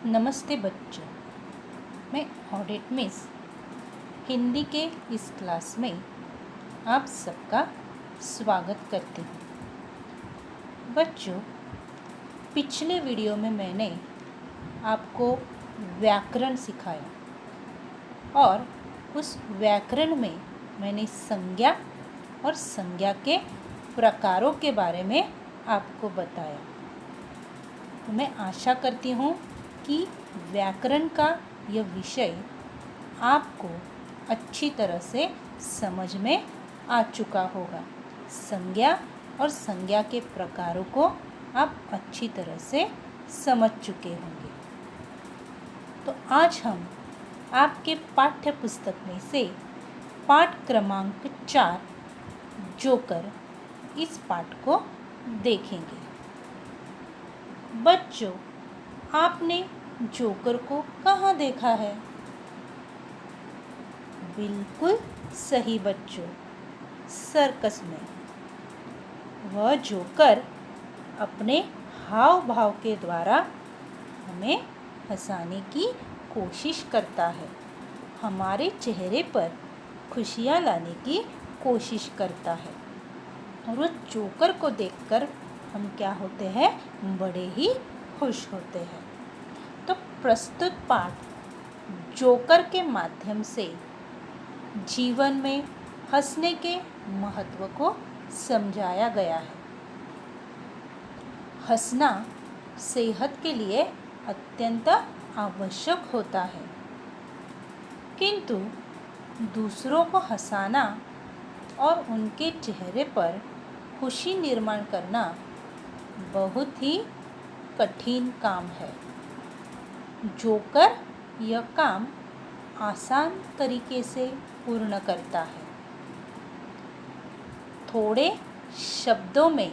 नमस्ते बच्चों, मैं ऑडिट मिस हिंदी के इस क्लास में आप सबका स्वागत करती हूँ। बच्चों, पिछले वीडियो में मैंने आपको व्याकरण सिखाया और उस व्याकरण में मैंने संज्ञा और संज्ञा के प्रकारों के बारे में आपको बताया। तो मैं आशा करती हूँ कि व्याकरण का यह विषय आपको अच्छी तरह से समझ में आ चुका होगा। संज्ञा और संज्ञा के प्रकारों को आप अच्छी तरह से समझ चुके होंगे। तो आज हम आपके पाठ्य पुस्तक में से पाठ क्रमांक 4 जोकर इस पाठ को देखेंगे। बच्चों, आपने जोकर को कहाँ देखा है? बिल्कुल सही बच्चों, सर्कस में। वह जोकर अपने हाव भाव के द्वारा हमें हंसाने की कोशिश करता है, हमारे चेहरे पर खुशियाँ लाने की कोशिश करता है। और उस जोकर को देखकर हम क्या होते हैं? बड़े ही खुश होते हैं। तो प्रस्तुत पाठ जोकर के माध्यम से जीवन में हंसने के महत्व को समझाया गया है। हंसना सेहत के लिए अत्यंत आवश्यक होता है, किंतु दूसरों को हंसाना और उनके चेहरे पर खुशी निर्माण करना बहुत ही कठिन काम है। जोकर यह काम आसान तरीके से पूर्ण करता है। थोड़े शब्दों में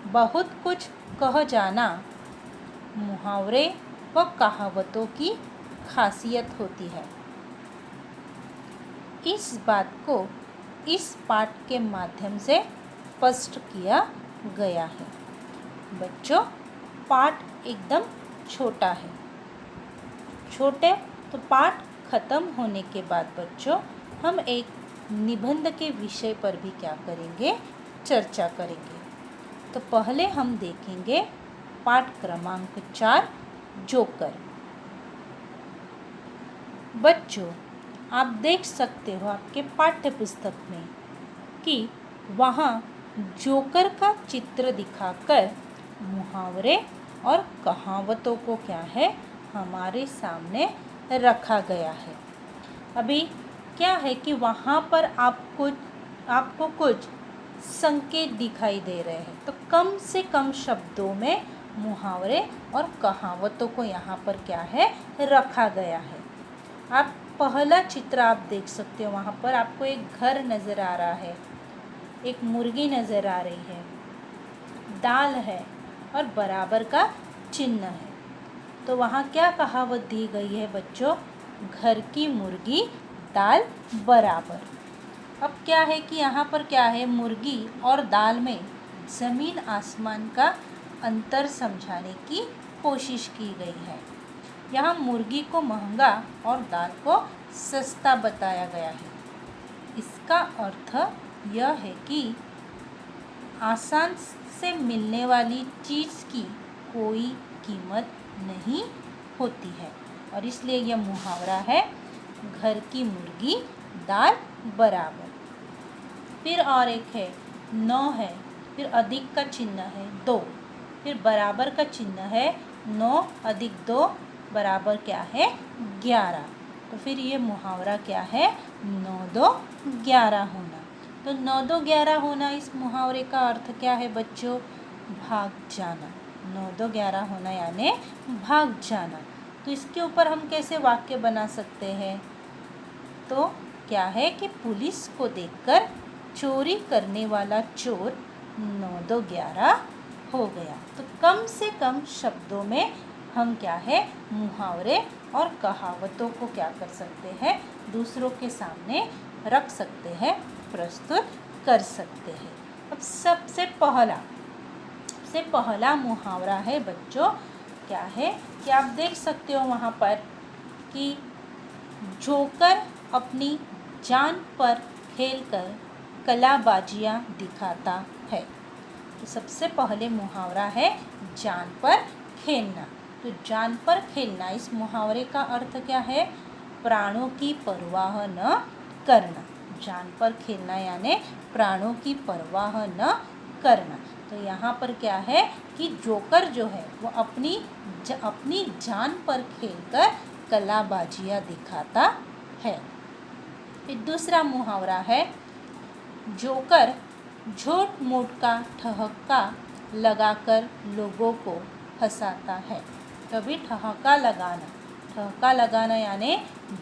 बहुत कुछ कह जाना मुहावरे व कहावतों की खासियत होती है। इस बात को इस पाठ के माध्यम से स्पष्ट किया गया है। बच्चों, पाठ एकदम छोटा है। छोटे तो पाठ खत्म होने के बाद बच्चों हम एक निबंध के विषय पर भी क्या करेंगे? चर्चा करेंगे। तो पहले हम देखेंगे पाठ क्रमांक 4 जोकर। बच्चों, आप देख सकते हो आपके पाठ्य पुस्तक में कि वहाँ जोकर का चित्र दिखाकर मुहावरे और कहावतों को क्या है? हमारे सामने रखा गया है। अभी क्या है कि वहाँ पर आपको कुछ संकेत दिखाई दे रहे हैं। तो कम से कम शब्दों में मुहावरे और कहावतों को यहाँ पर क्या है? रखा गया है। आप पहला चित्र आप देख सकते हो। वहाँ पर आपको एक घर नज़र आ रहा है, एक मुर्गी नज़र आ रही है, दाल है और बराबर का चिन्ह है। तो वहाँ क्या कहावत दी गई है बच्चों? घर की मुर्गी दाल बराबर। अब क्या है कि यहाँ पर क्या है? मुर्गी और दाल में ज़मीन आसमान का अंतर समझाने की कोशिश की गई है। यहाँ मुर्गी को महंगा और दाल को सस्ता बताया गया है। इसका अर्थ यह है कि आसान से मिलने वाली चीज़ की कोई कीमत नहीं होती है, और इसलिए यह मुहावरा है घर की मुर्गी दाल बराबर। फिर और एक है 9 है, फिर अधिक का चिन्ह है 2, फिर बराबर का चिन्ह है 9 अधिक 2 बराबर क्या है? 11। तो फिर ये मुहावरा क्या है? 9 2 11 होना। तो 9 2 11 होना, इस मुहावरे का अर्थ क्या है बच्चों? भाग जाना। 9 2 11 होना यानी भाग जाना। तो इसके ऊपर हम कैसे वाक्य बना सकते हैं? तो क्या है कि पुलिस को देखकर चोरी करने वाला चोर 9 2 11 हो गया। तो कम से कम शब्दों में हम क्या है? मुहावरे और कहावतों को क्या कर सकते हैं? दूसरों के सामने रख सकते हैं, प्रस्तुत कर सकते हैं। अब सबसे पहला मुहावरा है बच्चों क्या है कि आप देख सकते हो वहाँ पर कि जोकर अपनी जान पर खेलकर कलाबाजियाँ दिखाता है। तो सबसे पहले मुहावरा है जान पर खेलना। तो जान पर खेलना, इस मुहावरे का अर्थ क्या है? प्राणों की परवाह न करना। जान पर खेलना यानी प्राणों की परवाह न करना। तो यहाँ पर क्या है कि जोकर जो है वो अपनी जान पर खेलकर कलाबाजियाँ दिखाता है। फिर दूसरा मुहावरा है जोकर झूठ मूठ का ठहाका लगाकर लोगों को हंसाता है। कभी ठहाका लगाना यानी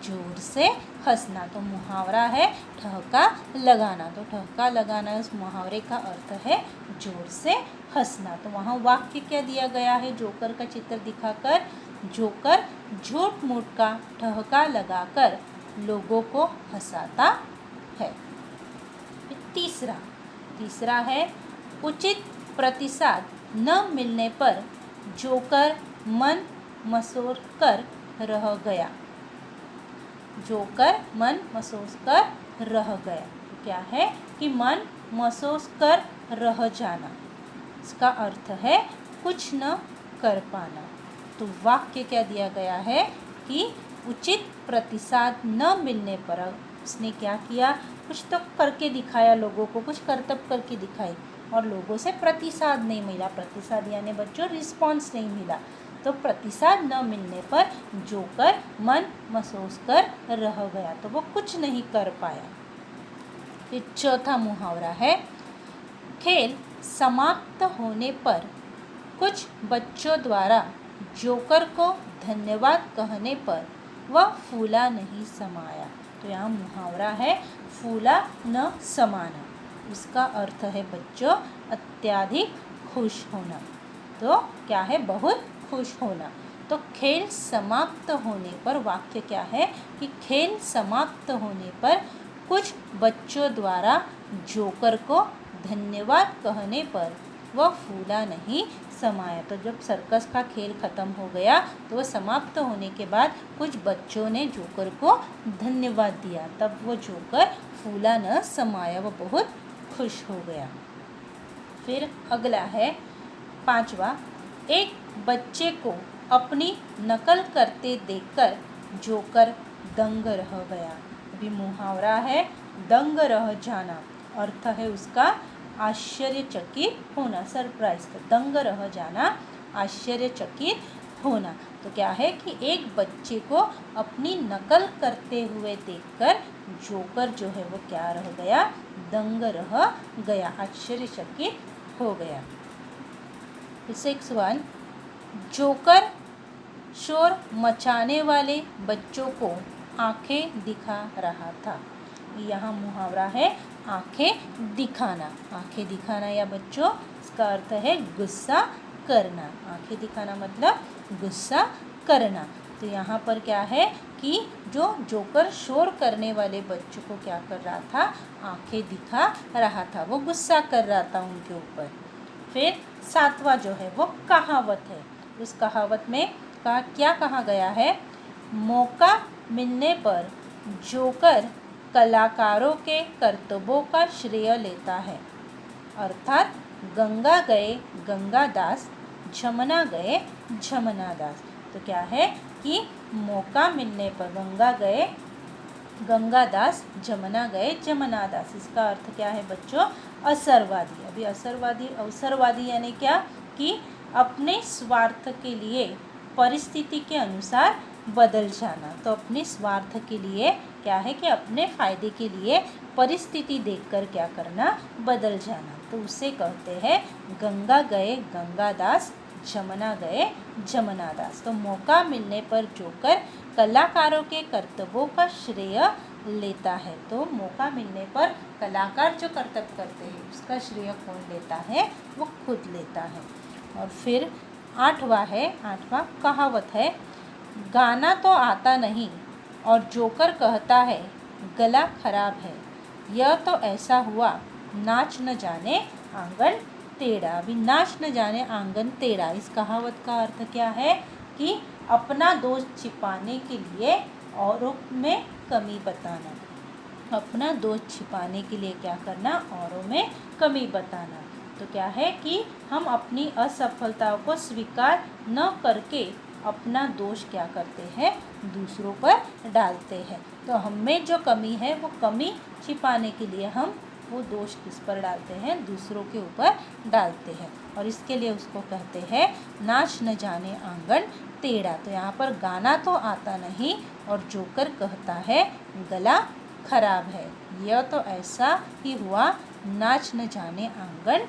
जोर से हंसना। तो मुहावरा है ठहाका लगाना। तो ठहाका लगाना इस मुहावरे का अर्थ है जोर से हंसना। तो वहाँ वाक्य क्या दिया गया है? जोकर का चित्र दिखाकर जोकर झूठ मूठ का ठहाका लगाकर लोगों को हंसाता है। तीसरा है उचित प्रतिसाद न मिलने पर जोकर मन मसोर कर रह गया। जोकर मन मसोस कर रह गया। तो क्या है कि मन महसूस कर रह जाना, इसका अर्थ है कुछ न कर पाना। तो वाक्य क्या दिया गया है कि उचित प्रतिसाद न मिलने पर उसने क्या किया? कुछ तो करके दिखाया, लोगों को कुछ करतब करके दिखाई और लोगों से प्रतिसाद नहीं मिला। प्रतिसाद यानी बच्चों रिस्पॉन्स नहीं मिला। तो प्रतिसाद न मिलने पर जोकर मन महसूस कर रह गया, तो वो कुछ नहीं कर पाया। फिर चौथा मुहावरा है खेल समाप्त होने पर कुछ बच्चों द्वारा जोकर को धन्यवाद कहने पर वह फूला नहीं समाया। तो यहाँ मुहावरा है फूला न समाना। इसका अर्थ है बच्चों अत्यधिक खुश होना। तो क्या है? बहुत खुश होना। तो खेल समाप्त होने पर वाक्य क्या है कि खेल समाप्त होने पर कुछ बच्चों द्वारा जोकर को धन्यवाद कहने पर वह फूला नहीं समाया। तो जब सर्कस का खेल ख़त्म हो गया तो वह समाप्त होने के बाद कुछ बच्चों ने जोकर को धन्यवाद दिया, तब वो जोकर फूला न समाया, वह बहुत खुश हो गया। फिर अगला है पांचवा, एक बच्चे को अपनी नकल करते देखकर जोकर दंग रह गया। अभी मुहावरा है दंग रह जाना, अर्थ है उसका आश्चर्यचकित होना, सरप्राइज। तो दंग रह जाना, आश्चर्यचकित होना। तो क्या है कि एक बच्चे को अपनी नकल करते हुए देखकर जोकर जो है वो क्या रह गया? दंग रह गया, आश्चर्यचकित हो गया। 6 जोकर शोर मचाने वाले बच्चों को आंखें दिखा रहा था। यहाँ मुहावरा है आंखें दिखाना। आंखें दिखाना या बच्चों इसका अर्थ है गुस्सा करना। आंखें दिखाना मतलब गुस्सा करना। तो यहाँ पर क्या है कि जो जोकर शोर करने वाले बच्चों को क्या कर रहा था? आंखें दिखा रहा था, वो गुस्सा कर रहा था उनके ऊपर। फिर 7वां जो है वो कहावत है। उस कहावत में क्या कहा गया है? मौका मिलने पर जोकर कलाकारों के करतबों का श्रेय लेता है। अर्थात गंगा गए गंगादास, जमुना गए जमुनादास। तो क्या है कि मौका मिलने पर गंगा गए गंगादास, जमुना गए जमुनादास। इसका अर्थ क्या है बच्चों? असरवादी। अभी अवसरवादी यानी क्या कि अपने स्वार्थ के लिए परिस्थिति के अनुसार बदल जाना। तो अपने स्वार्थ के लिए क्या है कि अपने फायदे के लिए परिस्थिति देखकर क्या करना? बदल जाना। तो उसे कहते हैं गंगा गए गंगादास, जमुना गए जमुनादास। तो मौका मिलने पर जोकर कलाकारों के कर्तव्यों का श्रेय लेता है। तो मौका मिलने पर कलाकार जो कर्तव्य करते हैं उसका श्रेय कौन लेता है? वो खुद लेता है। और फिर 8वां कहावत है गाना तो आता नहीं और जोकर कहता है गला खराब है। यह तो ऐसा हुआ नाच न जाने आंगन टेढ़ा। अभी नाच न जाने आंगन टेढ़ा, इस कहावत का अर्थ क्या है कि अपना दोष छिपाने के लिए औरों में कमी बताना। अपना दोष छिपाने के लिए क्या करना, औरों में कमी बताना। तो क्या है कि हम अपनी असफलताओं को स्वीकार न करके अपना दोष क्या करते हैं, दूसरों पर डालते हैं। तो हम में जो कमी है वो कमी छिपाने के लिए हम वो दोष किस पर डालते हैं, दूसरों के ऊपर डालते हैं। और इसके लिए उसको कहते हैं नाच न जाने आंगन टेढ़ा। तो यहाँ पर गाना तो आता नहीं और जोकर कहता है गला खराब है। यह तो ऐसा ही हुआ, नाच न जाने आंगन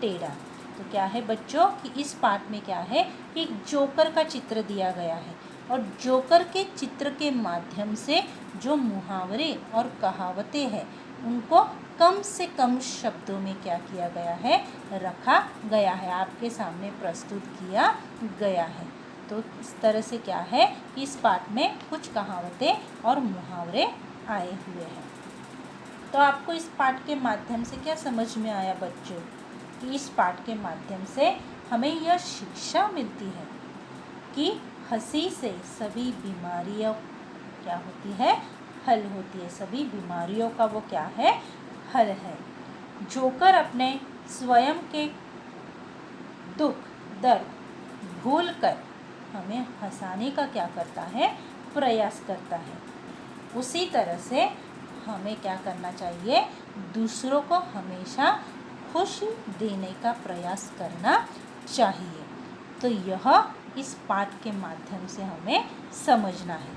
टेढ़ा। तो क्या है बच्चों कि इस पाठ में क्या है कि एक जोकर का चित्र दिया गया है और जोकर के चित्र के माध्यम से जो मुहावरे और कहावतें हैं उनको कम से कम शब्दों में क्या किया गया है, रखा गया है, आपके सामने प्रस्तुत किया गया है। तो इस तरह से क्या है कि इस पाठ में कुछ कहावतें और मुहावरे आए हुए हैं। तो आपको इस पाठ के माध्यम से क्या समझ में आया बच्चों कि इस पाठ के माध्यम से हमें यह शिक्षा मिलती है कि हंसी से सभी बीमारियों क्या होती है, हल होती है। सभी बीमारियों का वो क्या है, हल है। जोकर अपने स्वयं के दुख दर्द भूल कर हमें हंसाने का क्या करता है, प्रयास करता है। उसी तरह से हमें क्या करना चाहिए, दूसरों को हमेशा खुशी देने का प्रयास करना चाहिए। तो यह इस पाठ के माध्यम से हमें समझना है।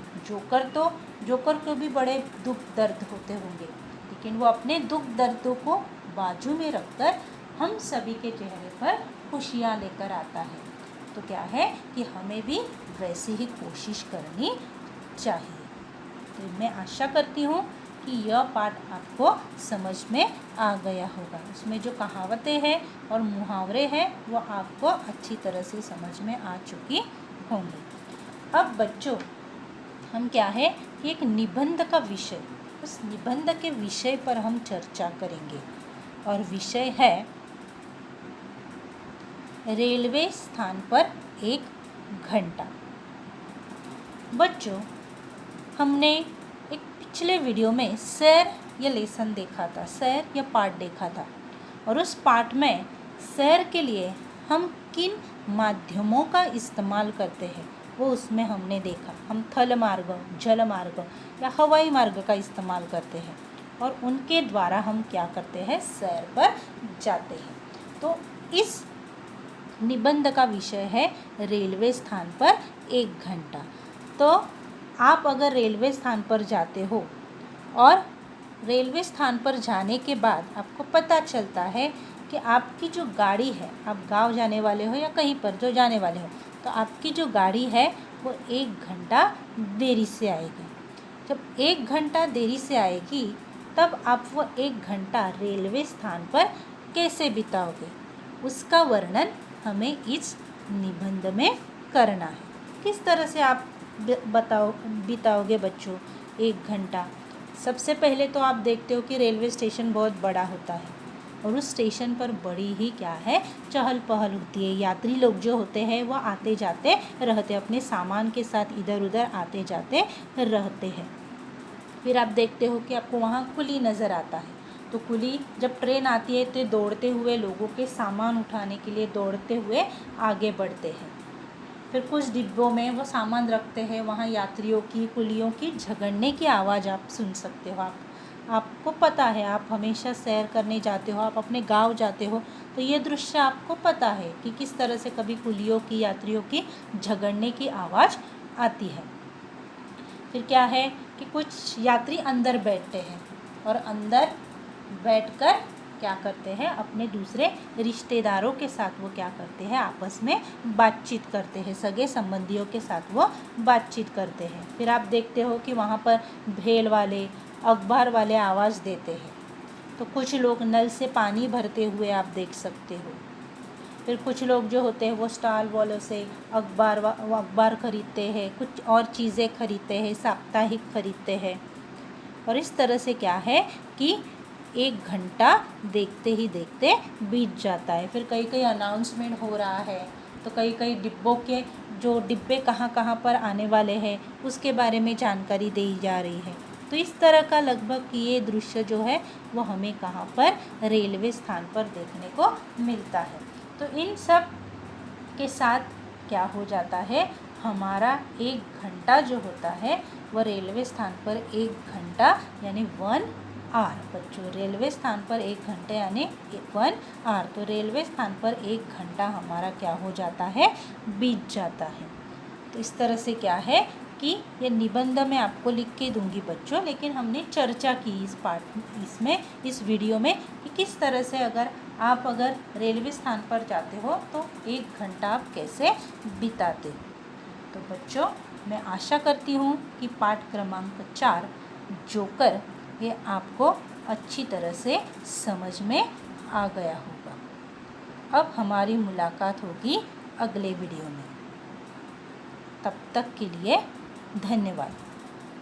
जोकर को भी बड़े दुख दर्द होते होंगे, लेकिन वो अपने दुख दर्दों को बाजू में रखकर हम सभी के चेहरे पर खुशियाँ लेकर आता है। तो क्या है कि हमें भी वैसी ही कोशिश करनी चाहिए। तो मैं आशा करती हूँ कि यह पाठ आपको समझ में आ गया होगा। उसमें जो कहावतें हैं और मुहावरे हैं वो आपको अच्छी तरह से समझ में आ चुकी होंगी। अब बच्चों हम क्या है कि एक निबंध का विषय, उस निबंध के विषय पर हम चर्चा करेंगे और विषय है रेलवे स्थान पर 1 घंटा। बच्चों हमने एक पिछले वीडियो में सैर या लेसन देखा था, सैर या पाठ देखा था और उस पाठ में सैर के लिए हम किन माध्यमों का इस्तेमाल करते हैं वो उसमें हमने देखा। हम थल मार्ग, जल मार्ग या हवाई मार्ग का इस्तेमाल करते हैं और उनके द्वारा हम क्या करते हैं, सैर पर जाते हैं। तो इस निबंध का विषय है रेलवे स्थान पर 1 घंटा। तो आप अगर रेलवे स्थान पर जाते हो और रेलवे स्थान पर जाने के बाद आपको पता चलता है कि आपकी जो गाड़ी है, आप गांव जाने वाले हो या कहीं पर जो जाने वाले हो, तो आपकी जो गाड़ी है वो 1 घंटा देरी से आएगी। जब 1 घंटा देरी से आएगी तब आप वो 1 घंटा रेलवे स्थान पर कैसे बिताओगे, उसका वर्णन हमें इस निबंध में करना है। किस तरह से आप बिताओगे बच्चों 1 घंटा। सबसे पहले तो आप देखते हो कि रेलवे स्टेशन बहुत बड़ा होता है और उस स्टेशन पर बड़ी ही क्या है, चहल पहल होती है। यात्री लोग जो होते हैं वो आते जाते रहते, अपने सामान के साथ इधर उधर आते जाते रहते हैं। फिर आप देखते हो कि आपको वहाँ कुली नज़र आता है। तो कुली जब ट्रेन आती है तो दौड़ते हुए लोगों के सामान उठाने के लिए दौड़ते हुए आगे बढ़ते हैं। फिर कुछ डिब्बों में वो सामान रखते हैं, वहाँ यात्रियों की, कुलियों की झगड़ने की आवाज़ आप सुन सकते हो। आपको पता है, आप हमेशा सैर करने जाते हो, आप अपने गांव जाते हो, तो ये दृश्य आपको पता है कि किस तरह से कभी कुलियों की, यात्रियों की झगड़ने की आवाज़ आती है। फिर क्या है कि कुछ यात्री अंदर बैठते हैं और अंदर बैठकर क्या करते हैं, अपने दूसरे रिश्तेदारों के साथ वो क्या करते हैं, आपस में बातचीत करते हैं, सगे संबंधियों के साथ वो बातचीत करते हैं। फिर आप देखते हो कि वहाँ पर भेल वाले, अखबार वाले आवाज़ देते हैं। तो कुछ लोग नल से पानी भरते हुए आप देख सकते हो। फिर कुछ लोग जो होते हैं वो स्टॉल वालों से अखबार ख़रीदते हैं, कुछ और चीज़ें खरीदते हैं, साप्ताहिक खरीदते हैं। और इस तरह से क्या है कि 1 घंटा देखते ही देखते बीत जाता है। फिर कहीं कहीं अनाउंसमेंट हो रहा है, तो कहीं कहीं डिब्बों के जो डिब्बे कहाँ कहाँ पर आने वाले हैं उसके बारे में जानकारी दी जा रही है। तो इस तरह का लगभग ये दृश्य जो है वो हमें कहाँ पर, रेलवे स्थान पर देखने को मिलता है। तो इन सब के साथ क्या हो जाता है, हमारा 1 घंटा जो होता है वह रेलवे स्थान पर 1 घंटा यानी 1 आवर। बच्चों, रेलवे स्थान पर 1 घंटे यानी 1 आवर। तो रेलवे स्थान पर 1 घंटा हमारा क्या हो जाता है, बीत जाता है। तो इस तरह से क्या है कि ये निबंध मैं आपको लिख के दूंगी बच्चों, लेकिन हमने चर्चा की इस वीडियो में कि किस तरह से अगर रेलवे स्थान पर जाते हो तो 1 घंटा आप कैसे बिताते हो। तो बच्चों, मैं आशा करती हूँ कि पाठ क्रमांक 4 जोकर ये आपको अच्छी तरह से समझ में आ गया होगा। अब हमारी मुलाकात होगी अगले वीडियो में। तब तक के लिए धन्यवाद।